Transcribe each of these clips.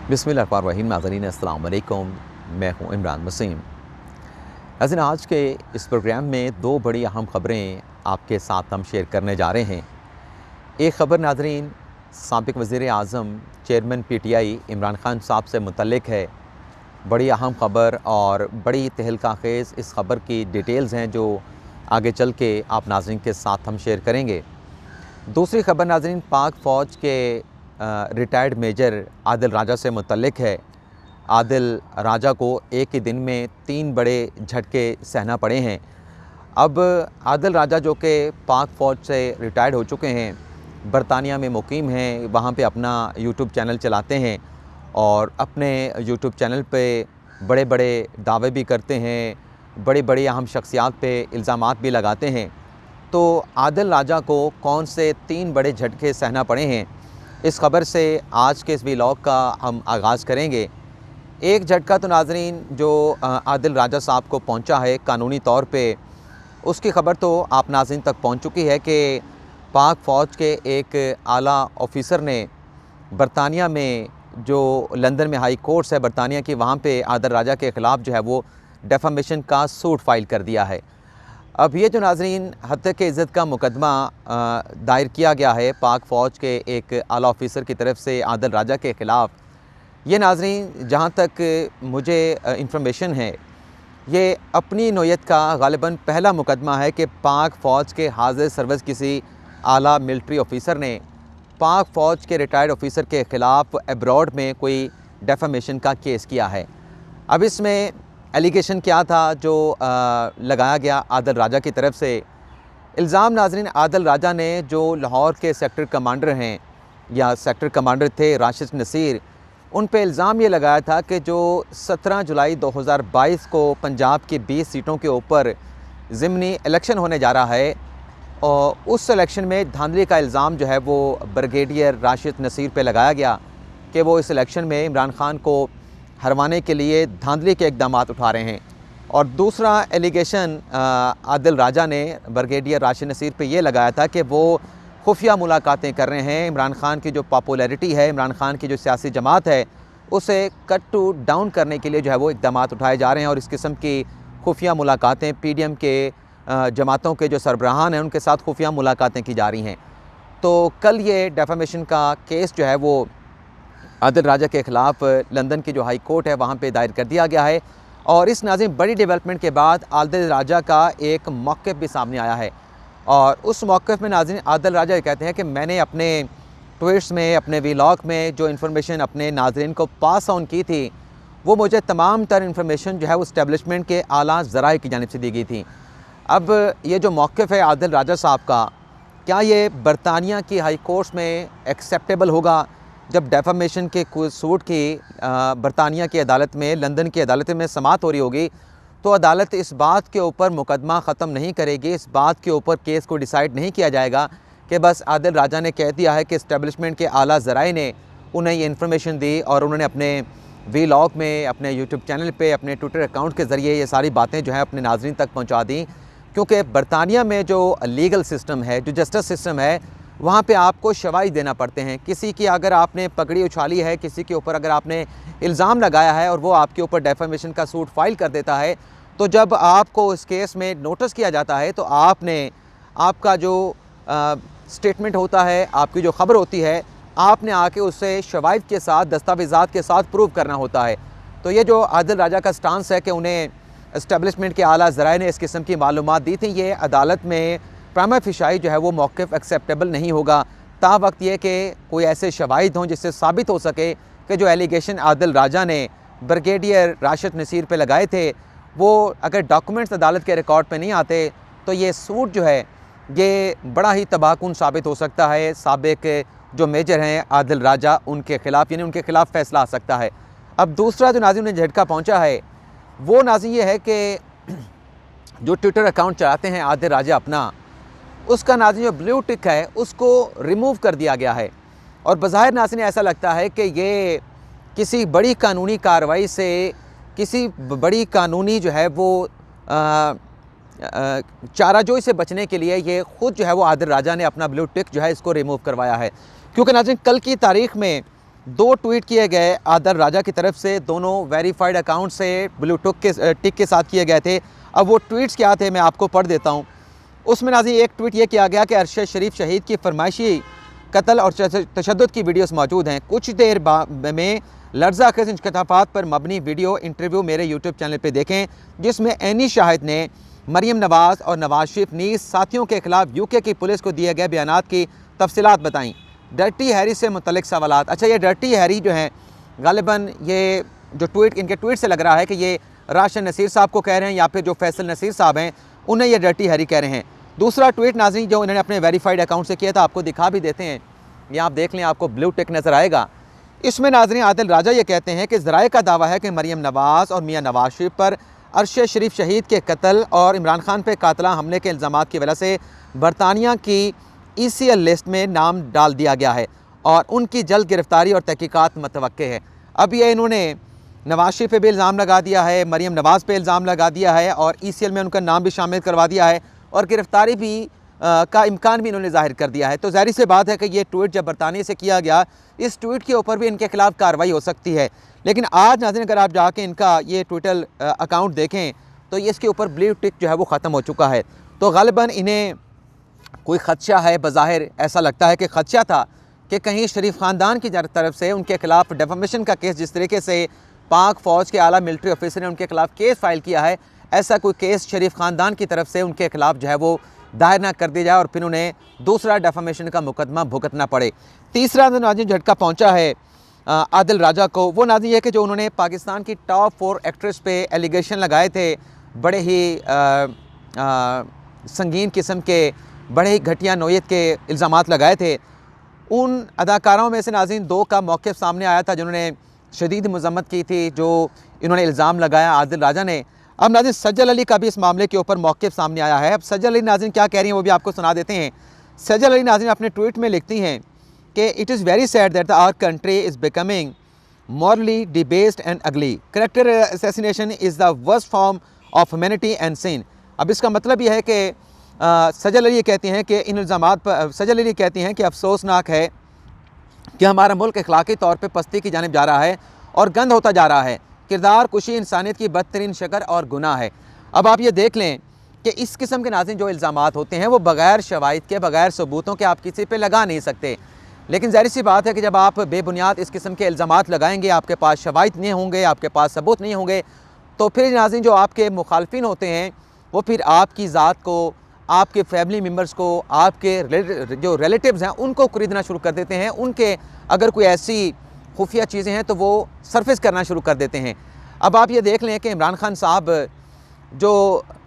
बिस्मिल्लाहिर्रहमानिर्रहीम। नाज़रीन अस्सलाम वालेकुम, मैं हूँ इमरान वसीम। नाज़रीन, आज के इस प्रोग्राम में दो बड़ी अहम ख़बरें आपके साथ हम शेयर करने जा रहे हैं। एक ख़बर नाज़रीन साबिक़ वज़ीर आज़म चेयरमैन पीटीआई इमरान खान साहब से मुतल्लिक़ है। बड़ी अहम ख़बर और बड़ी तहलका ख़ेज़ इस ख़बर की डिटेल्स हैं जो आगे चल के आप नाज़रीन के साथ हम शेयर करेंगे। दूसरी ख़बर नाज़रीन पाक फ़ौज के रिटायर्ड मेजर आदिल राजा से मुतल्लिक़ है। आदिल राजा को एक ही दिन में 3 बड़े झटके सहना पड़े हैं। अब आदिल राजा जो कि पाक फ़ौज से रिटायर्ड हो चुके हैं, बरतानिया में मुकीम हैं, वहाँ पे अपना यूट्यूब चैनल चलाते हैं और अपने यूट्यूब चैनल पे बड़े बड़े दावे भी करते हैं, बड़ी बड़ी अहम शख्सियात पे इल्ज़ामात भी लगाते हैं। तो आदिल राजा को कौन से 3 बड़े झटके सहना पड़े हैं, इस ख़बर से आज के इस व्लॉग का हम आगाज़ करेंगे। एक झटका तो नाज़रीन जो आदिल राजा साहब को पहुंचा है कानूनी तौर पे, उसकी ख़बर तो आप नाज़रीन तक पहुंच चुकी है कि पाक फ़ौज के एक आला ऑफ़िसर ने बरतानिया में जो लंदन में हाई कोर्ट्स है बरतानिया की, वहाँ पे आदिल राजा के ख़िलाफ़ जो है वो डेफामेशन का सूट फ़ाइल कर दिया है। अब ये जो नाज़रीन हत्या के इज़्ज़त का मुकदमा दायर किया गया है पाक फ़ौज के एक आला ऑफ़िसर की तरफ से आदिल राजा के ख़िलाफ़, ये नाज़रीन जहाँ तक मुझे इंफॉर्मेशन है, ये अपनी नौयत का ग़ालिबन पहला मुकदमा है कि पाक फ़ौज के हाज़िर सर्विस किसी आला मिलिट्री ऑफ़िसर ने पाक फ़ौज के रिटायर्ड ऑफ़िसर के ख़िलाफ़ अब्रॉड में कोई डेफामेशन का केस किया है। अब इसमें एलिगेशन क्या था जो लगाया गया आदिल राजा की तरफ से? इल्ज़ाम नाज़रीन आदिल राजा ने जो लाहौर के सेक्टर कमांडर हैं या सेक्टर कमांडर थे राशिद नसीर, उन पे इल्ज़ाम ये लगाया था कि जो 17 जुलाई 2022 को पंजाब की 20 सीटों के ऊपर ज़िमनी इलेक्शन होने जा रहा है और उस इलेक्शन में धांधली का इल्ज़ाम जो है वो ब्रिगेडियर राशिद नसीर पे लगाया गया कि वो इस इलेक्शन में इमरान खान को हरवाने के लिए धांधली के इक़दामात उठा रहे हैं। और दूसरा एलिगेशन आदिल राजा ने ब्रिगेडियर राशिद नसीर पे ये लगाया था कि वो खुफिया मुलाकातें कर रहे हैं, इमरान खान की जो पॉपुलैरिटी है, इमरान खान की जो सियासी जमात है, उसे कट टू डाउन करने के लिए जो है वो इक़दामात उठाए जा रहे हैं और इस किस्म की खुफिया मुलाकातें पीडीएम के जमातों के जो सरबराहान हैं उनके साथ खुफिया मुलाकातें की जा रही हैं। तो कल ये डेफामेशन का केस जो है वो आदिल राजा के ख़िलाफ़ लंदन की जो हाई कोर्ट है वहाँ पे दायर कर दिया गया है और इस नाज़रीन बड़ी डेवलपमेंट के बाद आदिल राजा का एक मौक़िफ़ भी सामने आया है और उस मौक़िफ़ में नाज़रीन आदिल राजा ये कहते हैं कि मैंने अपने ट्वीट्स में, अपने व्लॉग में जो इन्फॉर्मेशन अपने नाज़रीन को पास ऑन की थी, वो मुझे तमाम तर इन्फॉर्मेशन जो है वो इस्टेब्लिशमेंट के आला ज़राए की जानिब से दी गई थी। अब ये जो मौक़िफ़ है आदिल राजा साहब का, क्या ये बरतानिया की हाई कोर्ट्स में एक्सेप्टेबल होगा? जब डेफामेशन के सूट की बरतानिया की अदालत में, लंदन की अदालत में समाअत हो रही होगी, तो अदालत इस बात के ऊपर मुकदमा ख़त्म नहीं करेगी, इस बात के ऊपर केस को डिसाइड नहीं किया जाएगा कि बस आदिल राजा ने कह दिया है कि इस्टेब्लिशमेंट के आला ज़राए ने उन्हें ये इन्फॉर्मेशन दी और उन्होंने अपने व्लॉग में, अपने यूट्यूब चैनल पे, अपने ट्विटर अकाउंट के ज़रिए ये सारी बातें जो हैं अपने नाज़रीन तक पहुँचा दी। क्योंकि बरतानिया में जो लीगल सिस्टम है, जो जस्टिस सिस्टम है, वहाँ पे आपको शवाहिद देना पड़ते हैं। किसी की अगर आपने पगड़ी उछाली है, किसी के ऊपर अगर आपने इल्ज़ाम लगाया है और वो आपके ऊपर डेफामेशन का सूट फ़ाइल कर देता है, तो जब आपको इस केस में नोटिस किया जाता है तो आपने आपका जो स्टेटमेंट होता है, आपकी जो ख़बर होती है, आपने आके उसे शवाहिद के साथ, दस्तावेज़ात के साथ प्रूव करना होता है। तो ये जो आदिल राजा का स्टांस है कि उन्हें इस्टेब्लिशमेंट के आला ज़राए ने इस किस्म की मालूमात दी थी, ये अदालत में प्रामा फ़िशाई जो है वो मौक़िफ़ एक्सेप्टेबल नहीं होगा ता वक्त ये कि कोई ऐसे शवाहिद हों जिससे साबित हो सके कि जो एलिगेशन आदिल राजा ने ब्रिगेडियर राशिद नसीर पे लगाए थे, वो अगर डॉक्यूमेंट्स अदालत के रिकॉर्ड पे नहीं आते तो ये सूट जो है ये बड़ा ही तबाहकुन साबित हो सकता है। साबिक जो मेजर हैं आदिल राजा, उनके ख़िलाफ़, यानी उनके ख़िलाफ़ फ़ैसला आ सकता है। अब दूसरा जो नाज़रीन ने झटका पहुँचा है वो नाज़रीन ये है कि जो ट्विटर अकाउंट चलाते हैं आदिल राजा अपना, उसका नाज़रीन जो ब्लू टिक है उसको रिमूव कर दिया गया है और बज़ाहिर नाज़रीन ऐसा लगता है कि ये किसी बड़ी कानूनी कार्रवाई से, किसी बड़ी कानूनी जो है वो चाराजोई से बचने के लिए ये ख़ुद जो है वो आदिल राजा ने अपना ब्लू टिक जो है इसको रिमूव करवाया है। क्योंकि नाज़रीन कल की तारीख़ में दो ट्वीट किए गए आदिल राजा की तरफ से, दोनों वेरीफाइड अकाउंट से ब्लू टिक के साथ किए गए थे। अब वो ट्वीट्स क्या थे मैं आपको पढ़ देता हूँ। उसमें नाज़रीन एक ट्वीट ये किया गया कि अरशद शरीफ शहीद की फरमाइशी कत्ल और तशद्दुद की वीडियोस मौजूद हैं। कुछ देर में लर्ज़ा खेज़ इंकशाफात पर मबनी वीडियो इंटरव्यू मेरे यूट्यूब चैनल पर देखें, जिसमें एनी शाहिद ने मरीम नवाज़ और नवाज शरीफ नीस साथियों के खिलाफ यूके की पुलिस को दिए गए बयानात की तफसीलात बताईं। डर्टी हैरी से मुतल्लिक सवालात। अच्छा, ये डर्टी हैरी जो हैं गालिबन ये जो ट्वीट इनके ट्वीट से लग रहा है कि ये राशिद नसीर साहब को कह रहे हैं या फिर जो फैसल नसीर साहब हैं उन्हें ये डर्टी हैरी कह रहे हैं। दूसरा ट्वीट नाज़रीन जो इन्होंने अपने वेरीफाइड अकाउंट से किया था, आपको दिखा भी देते हैं, ये आप देख लें, आपको ब्लू टिक नज़र आएगा। इसमें नाज़रीन आदिल राजा ये कहते हैं कि ज़राए का दावा है कि मरीम नवाज़ और मियाँ नवाज शरीफ पर अरशद शरीफ शहीद के कत्ल और इमरान खान पर कातला हमले के इल्ज़ामात की वजह से बरतानिया की ECL लिस्ट में नाम डाल दिया गया है और उनकी जल्द गिरफ्तारी और तहकीकात मतवक्के है। अब ये इन्होंने नवाज शरीफ पे भी इल्ज़ाम लगा दिया है, मरीम नवाज़ पे इल्ज़ाम लगा दिया है और ECL में उनका नाम भी शामिल करवा दिया है और गिरफ्तारी भी का इम्कान भी इन्होंने जाहिर कर दिया है। तो ज़ाहिर सी बात है कि ये ट्वीट जब बरतानिया से किया गया, इस ट्वीट के ऊपर भी इनके खिलाफ कार्रवाई हो सकती है। लेकिन आज नाज़रीन अगर आप जाके इनका ये ट्विटर अकाउंट देखें तो ये इसके ऊपर ब्लू टिक जो है वो ख़त्म हो चुका है। तो गालिबन इन्हें कोई ख़दशा है, बज़ाहिर ऐसा लगता है कि ख़दशा था कि कहीं शरीफ ख़ानदान की तरफ से उनके खिलाफ डेफामेशन का केस, जिस तरीके से पाक फ़ौज के आला मिलिट्री ऑफिसर ने उनके खिलाफ केस फाइल किया है, ऐसा कोई केस शरीफ ख़ानदान की तरफ से उनके खिलाफ जो है वो दायर ना कर दिया जाए और फिर उन्हें दूसरा डेफामेशन का मुकदमा भुगतना पड़े। तीसरा नाज़रीन झटका पहुँचा है आदिल राजा को, वो नाज़रीन ये कि जो उन्होंने पाकिस्तान की टॉप 4 एक्ट्रेस पे एलिगेशन लगाए थे, बड़े ही संगीन किस्म के, बड़े ही घटिया नौयत के इल्ज़ामात लगाए थे। उन अदाकारों में से नाज़रीन 2 का मौक़िफ़ सामने आया था जिन्होंने शदीद मज़म्मत की थी, जो इन्होंने इल्ज़ाम लगाया आदिल राजा ने। अब नाज़रीन सज्जल अली का भी इस मामले के ऊपर मौक़िफ़ सामने आया है। अब सज्जल अली नाज़रीन क्या कह रही हैं वो भी आपको सुना देते हैं। सज्जल अली नाज़रीन अपने ट्वीट में लिखती हैं कि it is very sad that our country is becoming morally debased and ugly. Character assassination is the worst form of humanity and sin. अब इसका मतलब यह है कि सज्जल अली कहती हैं कि इन इल्ज़ामात पर सज्जल अली कहती हैं कि अफसोसनाक है कि हमारा मुल्क अखलाकी तौर पर पस्ती की जानिब जा रहा है और गंद होता जा रहा है। किरदार कुशी इंसानियत की बदतरीन शक्ल और गुनाह है। अब आप ये देख लें कि इस किस्म के नाज़रीन जो इल्ज़ामात होते हैं वो बग़ैर शवाहिद के, बग़ैर सबूतों के आप किसी पे लगा नहीं सकते। लेकिन ज़ाहिर सी बात है कि जब आप बेबुनियाद इस किस्म के इल्ज़ामात लगाएंगे, आपके पास शवाहिद नहीं होंगे, आपके पास सबूत नहीं होंगे, तो फिर नाज़रीन जो आपके मुखालफिन होते हैं वो फिर आपकी ज़ात को, आपके फैमिली मेम्बर्स को, आपके जो रिलेटिव्स हैं उनको खरीदना शुरू कर देते हैं। उनके अगर कोई ऐसी खुफिया चीज़ें हैं तो वो सरफेस करना शुरू कर देते हैं। अब आप ये देख लें कि इमरान खान साहब जो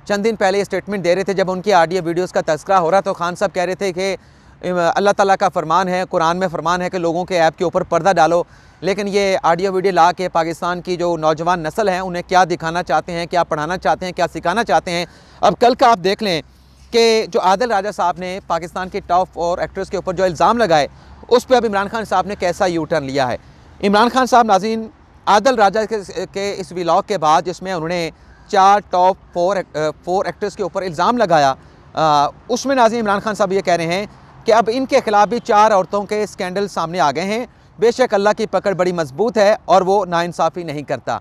चंद दिन पहले स्टेटमेंट दे रहे थे, जब उनकी ऑडियो वीडियोस का तज़किरा हो रहा तो खान साहब कह रहे थे कि अल्लाह ताला का फरमान है, कुरान में फरमान है कि लोगों के ऐप के ऊपर पर्दा डालो। लेकिन ये ऑडियो वीडियो ला के पाकिस्तान की जो नौजवान नस्ल है उन्हें क्या दिखाना चाहते हैं, क्या पढ़ाना चाहते हैं, क्या सिखाना चाहते हैं। अब कल का आप देख लें कि जो आदिल राजा साहब ने पाकिस्तान की टॉप 4 एक्ट्रेस के ऊपर जो इल्ज़ाम लगाए, उस पर अब इमरान खान साहब ने कैसा यू टर्न लिया है। इमरान खान साहब नाज़रीन आदिल राजा के इस व्लॉग के बाद जिसमें उन्होंने 4 टॉप 4 एक्ट्रेस के ऊपर इल्ज़ाम लगाया, उसमें नाज़रीन इमरान खान साहब ये कह रहे हैं कि अब इनके खिलाफ भी 4 औरतों के स्कैंडल सामने आ गए हैं। बेशक अल्लाह की पकड़ बड़ी मजबूत है और वो नाइंसाफ़ी नहीं करता।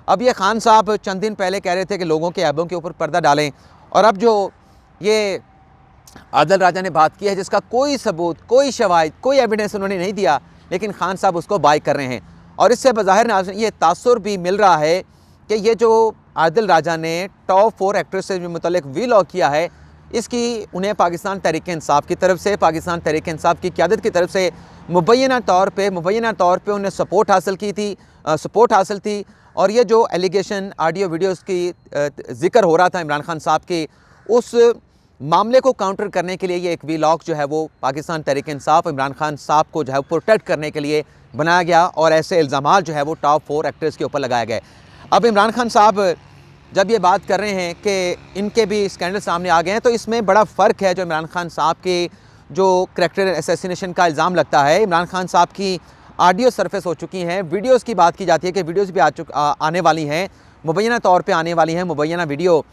अब ये खान साहब चंद दिन पहले कह रहे थे कि लोगों के ऐबों के ऊपर पर्दा डालें, और अब जो ये आदिल राजा ने बात की है जिसका कोई सबूत, कोई शवाहिद, कोई एविडेंस उन्होंने नहीं दिया, लेकिन खान साहब उसको बाय कर रहे हैं। और इससे बज़ाहिर नाज़रीन ये तासुर भी मिल रहा है कि ये जो आदिल राजा ने टॉप 4 एक्ट्रेस से मुतल्लिक व्लॉग किया है, इसकी उन्हें पाकिस्तान तहरीक-ए-इंसाफ़ की तरफ से, पाकिस्तान तहरीक-ए-इंसाफ़ की क़यादत की तरफ से मुबैना तौर पे उन्हें सपोर्ट हासिल थी। और ये जो एलिगेशन ऑडियो वीडियोस की ज़िक्र हो रहा था इमरान खान साहब की, उस मामले को काउंटर करने के लिए ये एक व्लॉग जो है वो पाकिस्तान तहरीक-ए-इंसाफ़ इमरान खान साहब को जो है प्रोटेक्ट करने के लिए बनाया गया और ऐसे इल्ज़ामात जो है वो टॉप 4 एक्ट्रेस के ऊपर लगाए गए। अब इमरान खान साहब जब ये बात कर रहे हैं कि इनके भी स्कैंडल सामने आ गए हैं, तो इसमें बड़ा फ़र्क है। जो इमरान खान साहब के जो करैक्टर असैसिनेशन का इल्ज़ाम लगता है, इमरान खान साहब की ऑडियो सरफेस हो चुकी हैं। वीडियोस की बात की जाती है कि वीडियोस भी आने वाली हैं, मुबैना तौर पे आने वाली हैं मुबैना वीडियो।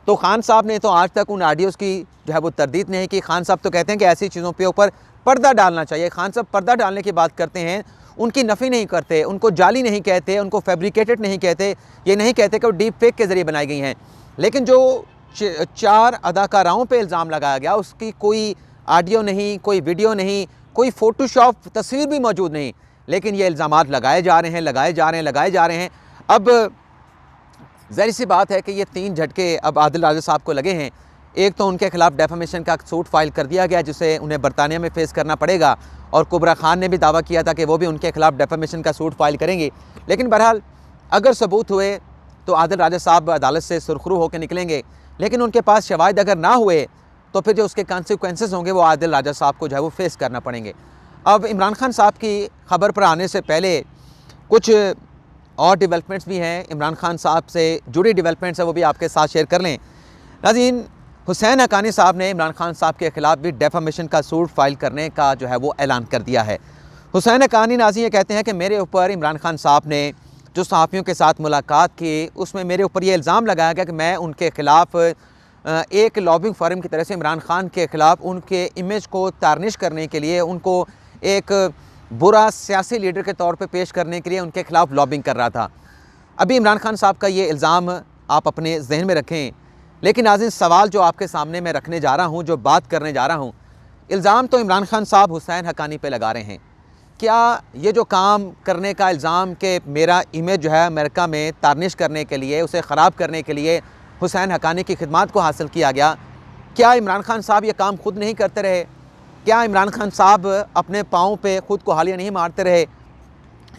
तो खान साहब ने तो आज तक उन ऑडियोज़ की जो है वो तरदीद नहीं की। खान साहब तो कहते हैं कि ऐसी चीज़ों पे ऊपर पर्दा डालना चाहिए। खान साहब पर्दा डालने की बात करते हैं, उनकी नफ़ी नहीं करते, उनको जाली नहीं कहते, उनको फैब्रिकेटेड नहीं कहते, ये नहीं कहते कि वो डीप फेक के ज़रिए बनाई गई हैं। लेकिन जो 4 अदाकाराओं पे इल्ज़ाम लगाया गया उसकी कोई ऑडियो नहीं, कोई वीडियो नहीं, कोई फ़ोटोशॉप तस्वीर भी मौजूद नहीं, लेकिन ये इल्ज़ामात लगाए जा रहे हैं, लगाए जा रहे हैं, लगाए जा रहे हैं। अब ज़ाहिर सी बात है कि ये 3 झटके अब आदिल राजा साहब को लगे हैं। एक तो उनके खिलाफ डेफामेशन का सूट फाइल कर दिया गया जिसे उन्हें बरतानिया में फेस करना पड़ेगा, और कुबरा खान ने भी दावा किया था कि वो भी उनके खिलाफ डेफामेशन का सूट फाइल करेंगी। लेकिन बहरहाल अगर सबूत हुए तो आदिल राजा साहब अदालत से सुरखरू होकर निकलेंगे, लेकिन उनके पास शवाहिद अगर ना हुए तो फिर जो उसके कॉन्सिक्वेंसेस होंगे वो आदिल राजा साहब को जो है वो फेस करना पड़ेंगे। अब इमरान खान साहब की खबर पर आने से पहले कुछ और डेवलपमेंट्स भी हैं, इमरान खान साहब से जुड़ी डेवलपमेंट्स हैं, वो भी आपके साथ शेयर कर लें। नाज़रीन, हुसैन हक्कानी साहब ने इमरान खान साहब के ख़िलाफ़ भी डेफामेशन का सूट फाइल करने का जो है वो ऐलान कर दिया है। हुसैन हक्कानी नाज़रीन ये कहते हैं कि मेरे ऊपर इमरान खान साहब ने जो सहाफ़ियों के साथ मुलाकात की उसमें मेरे ऊपर ये इल्ज़ाम लगाया गया कि मैं उनके ख़िलाफ़ एक लॉबिंग फर्म की तरह से इमरान खान के ख़िलाफ़ उनके इमेज को तारनिश करने के लिए, उनको एक बुरा सियासी लीडर के तौर पे पेश करने के लिए उनके ख़िलाफ़ लॉबिंग कर रहा था। अभी इमरान खान साहब का ये इल्ज़ाम आप अपने जहन में रखें, लेकिन नाज़रीन सवाल जो आपके सामने मैं रखने जा रहा हूँ, जो बात करने जा रहा हूँ, इल्ज़ाम तो इमरान खान साहब हुसैन हक्कानी पे लगा रहे हैं। क्या ये जो काम करने का इल्ज़ाम कि मेरा इमेज जो है अमेरिका में तारनिश करने के लिए, उसे ख़राब करने के लिए हुसैन हक्कानी की खिदमत को हासिल किया गया, क्या इमरान खान साहब ये काम खुद नहीं करते रहे? क्या इमरान खान साहब अपने पाँव पे ख़ुद को हालिया नहीं मारते रहे?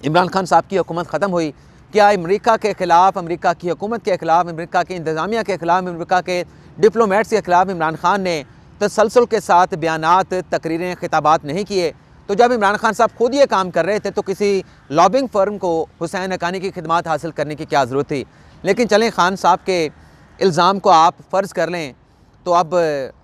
इमरान खान साहब की हुकूमत ख़त्म हुई, क्या अमेरिका के ख़िलाफ़, अमेरिका की हुकूमत के ख़िलाफ़, अमेरिका की इंतज़ामिया के ख़िलाफ़, अमेरिका के डिप्लोमेट्स के ख़िलाफ़ इमरान खान ने तसलसल के साथ बयानात, तकरीरें, खिताबात नहीं किए? तो जब इमरान खान साहब खुद ये काम कर रहे थे तो किसी लॉबिंग फर्म को हुसैन हक्कानी की खिदमत हासिल करने की क्या ज़रूरत थी? लेकिन चलें, खान साहब के इल्ज़ाम को आप फ़र्ज़ कर लें तो अब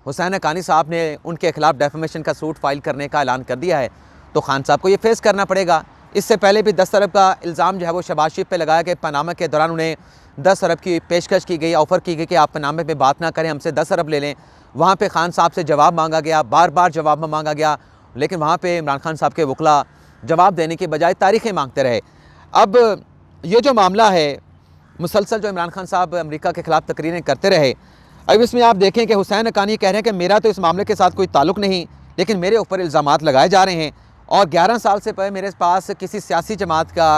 हुसैन हक्कानी साहब ने उनके ख़िलाफ़ डेफामेशन का सूट फाइल करने का ऐलान कर दिया है, तो खान साहब को ये फेस करना पड़ेगा। इससे पहले भी 10 अरब का इल्ज़ाम जो है वो शहबाज शरीफ पे लगाया कि पनामा के दौरान उन्हें 10 अरब की पेशकश की गई, ऑफ़र की गई कि आप पनामा पे बात ना करें, हमसे 10 अरब ले लें। वहाँ पे खान साहब से जवाब मांगा गया, बार बार जवाब मांगा गया, लेकिन वहाँ पे इमरान खान साहब के वकला जवाब देने के बजाय तारीखें मांगते रहे। अब ये जो मामला है, मुसलसल जो इमरान खान साहब अमेरिका के ख़िलाफ़ तकरीरें करते रहे, अब इसमें आप देखें कि हुसैन हक्कानी कह रहे हैं कि मेरा तो इस मामले के साथ कोई ताल्लुक़ नहीं, लेकिन मेरे ऊपर इल्ज़ामात लगाए जा रहे हैं और 11 साल से पहले मेरे पास किसी सियासी जमात का,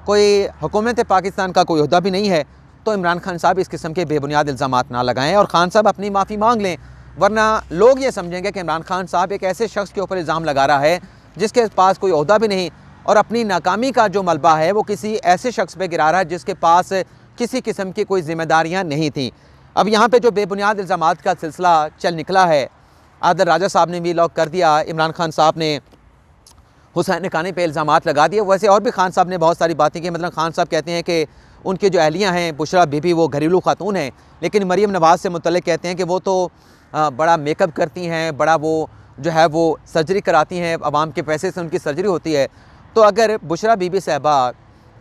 कोई हुकूमत पाकिस्तान का कोई ओहदा भी नहीं है। तो इमरान खान साहब इस किस्म के बेबुनियाद इल्ज़ामात ना लगाएं और खान साहब अपनी माफ़ी मांग लें, वरना लोग ये समझेंगे कि इमरान खान साहब एक ऐसे शख्स के ऊपर इल्ज़ाम लगा रहा है जिसके पास कोई ओहदा भी नहीं, और अपनी नाकामी का जो मलबा है वो किसी ऐसे शख्स पे गिरा रहा है जिसके पास किसी किस्म की कोई ज़िम्मेदारियाँ नहीं थी। अब यहाँ पे जो बेबुनियाद इल्ज़ामात का सिलसिला चल निकला है, आदिल राजा साहब ने भी लॉक कर दिया, इमरान खान साहब ने हुसैन हक्कानी पे इल्ज़ामात लगा दिए। वैसे और भी खान साहब ने बहुत सारी बातें की, मतलब खान साहब कहते हैं कि उनकी जो अहलियाँ हैं बुशरा बीबी वो घरेलू खातून हैं, लेकिन मरीम नवाज़ से मुतल्लिक़ कहते हैं कि वो तो बड़ा मेकअप करती हैं, बड़ा वो जो है वो सर्जरी कराती हैं, आवाम के पैसे से उनकी सर्जरी होती है। तो अगर बुशरा बीबी साहबा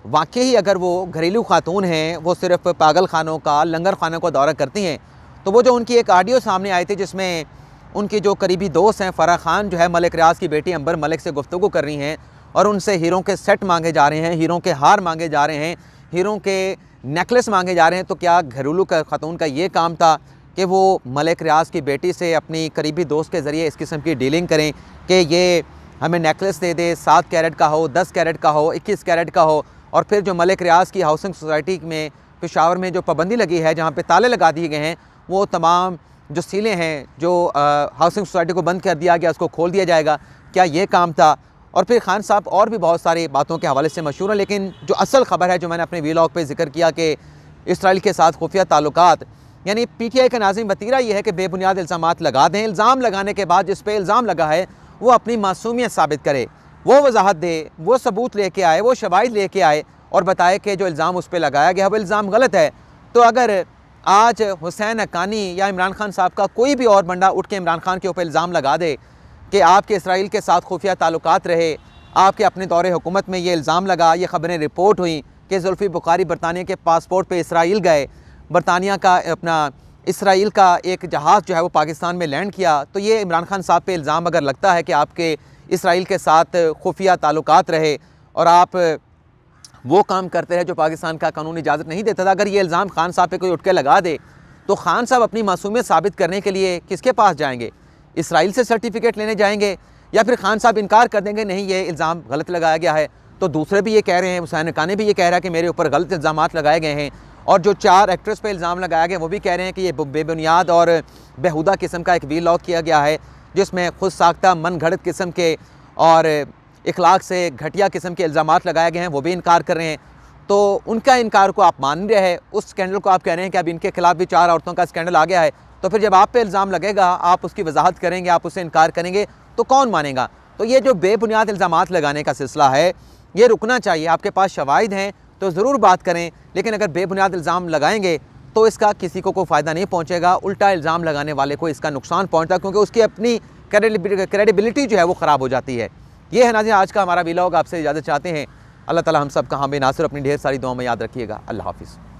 वाकई ही अगर वो घरेलू खातून हैं, वो सिर्फ़ पागल खानों का, लंगर खानों का दौरा करती हैं, तो वो जो उनकी एक ऑडियो सामने आई थी जिसमें उनकी जो करीबी दोस्त हैं फ़राह खान जो है मलिक रियाज़ की बेटी अंबर मलिक से गुफ्तगू कर रही हैं और उनसे हीरों के सेट मांगे जा रहे हैं, हीरों के हार मांगे जा रहे हैं, हीरों के नेकलेस मांगे जा रहे हैं। तो क्या घरेलू खातून का ये काम था कि वो मलिक रियाज़ की बेटी से अपनी करीबी दोस्त के ज़रिए इस किस्म की डीलिंग करें कि ये हमें नेकलेस दे दे, 7 कैरेट का हो, 10 कैरेट का हो, 21 कैरेट का हो, और फिर जो मलिक रियाज़ की हाउसिंग सोसाइटी में पेशावर में जो पाबंदी लगी है, जहाँ पे ताले लगा दिए गए हैं, वो तमाम जो सीलें हैं, जो हाउसिंग सोसाइटी को बंद कर दिया गया, उसको खोल दिया जाएगा, क्या ये काम था? और फिर खान साहब और भी बहुत सारी बातों के हवाले से मशहूर हैं, लेकिन जो असल ख़बर है जो मैंने अपने वीलॉग पे जिक्र किया कि इसराइल के साथ खुफिया ताल्लुकात, यानी PTI का नाज़िम वतीरा ये है कि बेबुनियाद इल्ज़ामात लगा दें, इल्ज़ाम लगाने के बाद जिस पे इल्ज़ाम लगा है वो अपनी मासूमियत साबित करे, वो वजाहत दे, वो सबूत लेके आए, वो शवाहिद लेके आए और बताए कि जो इल्ज़ाम उस पर लगाया गया वो इल्ज़ाम गलत है। तो अगर आज हुसैन हक्कानी या इमरान खान साहब का कोई भी और बंदा उठ के इमरान खान के ऊपर इल्ज़ाम लगा दे कि आपके इसराइल के साथ खुफिया ताल्लुकात रहे, आपके अपने दौरे हुकूमत में ये इल्ज़ाम लगा, ये ख़बरें रिपोर्ट हुई कि जुल्फ़ी बुखारी बरतानिया के पासपोर्ट पे इसराइल गए, बरतानिया का अपना इसराइल का एक जहाज़ जो है वो पाकिस्तान में लैंड किया, तो ये इमरान खान साहब पे इल्ज़ाम अगर लगता है कि आपके इसराइल के साथ खुफिया ताल्लुकात रहे और आप वो काम करते रहे जो पाकिस्तान का कानून इजाज़त नहीं देता था। अगर ये इल्ज़ाम खान साहब पे कोई उठ के लगा दे तो खान साहब अपनी मासूमियत साबित करने के लिए किसके पास जाएंगे? इसराइल से सर्टिफिकेट लेने जाएंगे, या फिर खान साहब इनकार कर देंगे नहीं ये इल्ज़ाम गलत लगाया गया है? तो दूसरे भी ये कह रहे हैं, हुसैन हक्कानी भी ये कह रहा है कि मेरे ऊपर गलत इल्ज़ाम लगाए गए हैं, और जो 4 एक्ट्रेस पे इल्ज़ाम लगाया गया वो भी कह रहे हैं कि ये बेबुनियाद और बेहुदा किस्म का एक वीलॉग किया गया है जिसमें खुद साख्ता मन घड़त किस्म के और इखलाक से घटिया किस्म के इल्ज़ाम लगाए गए हैं, वो भी इनकार कर रहे हैं। तो उनका इनकार को आप मान रहे हैं, उस स्कैंडल को आप कह रहे हैं कि अब इनके खिलाफ भी 4 औरतों का स्कैंडल आ गया है, तो फिर जब आप पे इल्ज़ाम लगेगा आप उसकी वजाहत करेंगे, आप उससे इनकार करेंगे तो कौन मानेगा? तो ये जो बेबुनियाद इल्ज़ामात लगाने का सिलसिला है ये रुकना चाहिए। आपके पास शवाहिद हैं तो ज़रूर बात करें, लेकिन अगर बेबुनियाद इल्ज़ाम लगाएंगे तो इसका किसी को कोई फ़ायदा नहीं पहुँचेगा, उल्टा इल्ज़ाम लगाने वाले को इसका नुकसान पहुँचता, क्योंकि उसकी अपनी क्रेडिबिलिटी जो है वो ख़राब हो जाती है। ये है नाज़रीन आज का हमारा वीलॉग। आपसे इजाज़त चाहते हैं। अल्लाह ताला हम सब का हामी नासिर अपनी ढेर सारी दुआओं में याद रखिएगा। अल्लाह हाफ़िज़।